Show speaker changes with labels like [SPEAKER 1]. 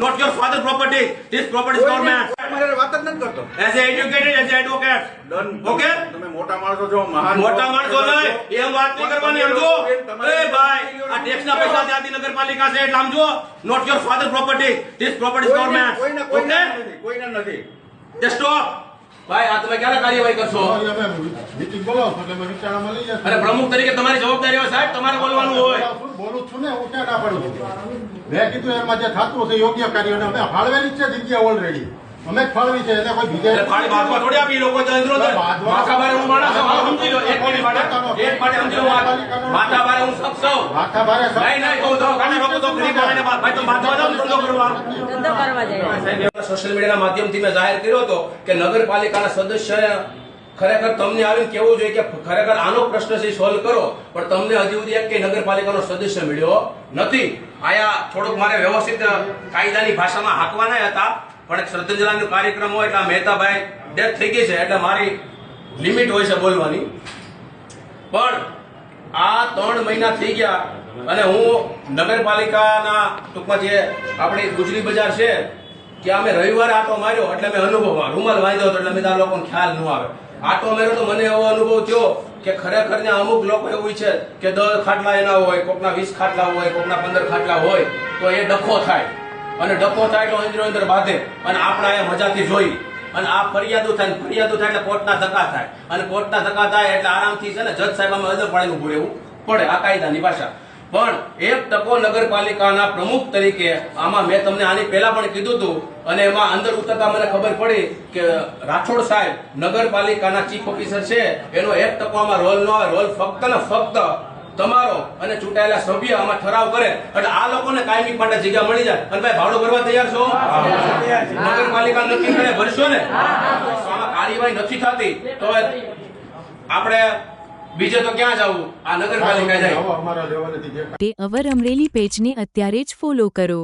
[SPEAKER 1] Not your father's property. This property is government.
[SPEAKER 2] મારે વાત જ નથી કરતો.
[SPEAKER 1] As an educated, as an advocate. Okay?
[SPEAKER 2] તમે મોટા માણસો છો, મહાન
[SPEAKER 1] મોટા માણસો નહીં, એમ વાત નહીં કરવાની. સમજો એ ભાઈ, આ ટેક્સના પૈસા ત્યાંથી નગરપાલિકા છે એટલે સમજો. Not your father's property. This property is government. Okay?
[SPEAKER 2] કોઈને નથી.
[SPEAKER 1] Just stop. ભાઈ, આ તમે ક્યારે કાર્યવાહી કરશો?
[SPEAKER 3] મીટિંગ બોલાવો એટલે અમે વિચારણામાં લઈ જશે.
[SPEAKER 1] અને પ્રમુખ તરીકે તમારી જવાબદારી હોય સાહેબ, તમારે બોલવાનું હોય.
[SPEAKER 3] બોલું છું ને, હું ક્યાં ના પાડું છું. મેં કીધું એમાં જે થતું હશે યોગ્ય કાર્ય અમે ફાળવેલી જ છે જગ્યા ઓલરેડી. અમે જ ફાળવી છે એને કોઈ બીજા
[SPEAKER 1] એટલે ફાળી બાદમાં થોડી આપી લોકો તો અંદરો અંદર માથાભારે હું માણસ છું. હાલો સમજી લો એક મિનિટ માટે સમજી લો વાત. માથાભારે હું શખ્સ છું.
[SPEAKER 3] માથા ભારે
[SPEAKER 1] નહીં નહીં કહું તો કાને રોકો તો ગરીબ માણસને ભાઈ તો માથા જાવ ધંધો કરવા.
[SPEAKER 4] ધંધો કરવા જાય.
[SPEAKER 1] સોશિયલ મીડિયાના માધ્યમથી મેં જાહેર કર્યો હતો કે નગરપાલિકાના સદસ્ય ખરેખર તમને આવીને કેવું જોઈએ કે ખરેખર આનો પ્રશ્ન છે સોલ્વ કરો, પણ તમને હજી સુધી એક કે નગરપાલિકાનો સદસ્ય મળ્યો નથી. આયા થોડુંક મારે વ્યવસ્થિત કાયદાની ભાષામાં હાંકવાના હતા, પણ એક શ્રદ્ધાંજલિનો કાર્યક્રમ હોય એટલે મહેતાભાઈ ડેથ થઈ ગઈ છે એટલે મારી લિમિટ હોય છે બોલવાની. પણ આ 3 મહિના થઈ ગયા અને હું નગરપાલિકાના ટૂંકમાં જે આપણી ગુજરી બજાર છે કે અમે રવિવારે આટો માર્યો એટલે મેં અનુભવમાં રૂમાલ વાંધ્યો હતો એટલે મેં આ લોકોને ખ્યાલ ન આવે. આટો માર્યો તો મને એવો અનુભવ થયો કે ખરેખર ને અમુક લોકો એવું છે કે 10 ખાટલા એના હોય, કોકના 20 ખાટલા હોય, કોકના 15 ખાટલા હોય, તો એ ડખો થાય અને ડખો થાય તો અંદર બાંધે અને આપણે અહીંયા મજાથી જોઈ અને આ ફરિયાદો થાય એટલે કોર્ટના ધક્કા થાય અને કોર્ટના ધક્કા થાય એટલે આરામથી છે ને જજ સાહેબ અમે અદર પાડીને ઉભું રહેવું પડે. આ કાયદાની ભાષા. પણ 1% નગરપાલિકાના પ્રમુખ તરીકે આમાં મેં તમને આની પહેલા પણ કીધું હતું અને એમાં અંદર ઉતરતા મને ખબર પડી કે રાઠોડ સાહેબ નગરપાલિકાના ચીફ ઓફિસર છે, એનો 1% આમાં રોલ ન હોય. રોલ ફક્ત ને ફક્ત તમારો અને ચૂંટાયેલા સભ્ય આમાં ઠરાવ કરે એટલે આ લોકોને કાયમી માટે જગ્યા મળી જાય. અને ભાઈ ભાડું ભરવા તૈયાર છો? નગરપાલિકા નક્કી કરે ભરશો ને? આમાં કાર્યવાહી નથી થતી તો આપણે બીજે તો ક્યાં જવું? આ નગરપાલિકા જાય.
[SPEAKER 3] અમારા લેવલેથી જે
[SPEAKER 5] તે અવર અમરેલી પેજને અત્યારે જ ફોલો કરો.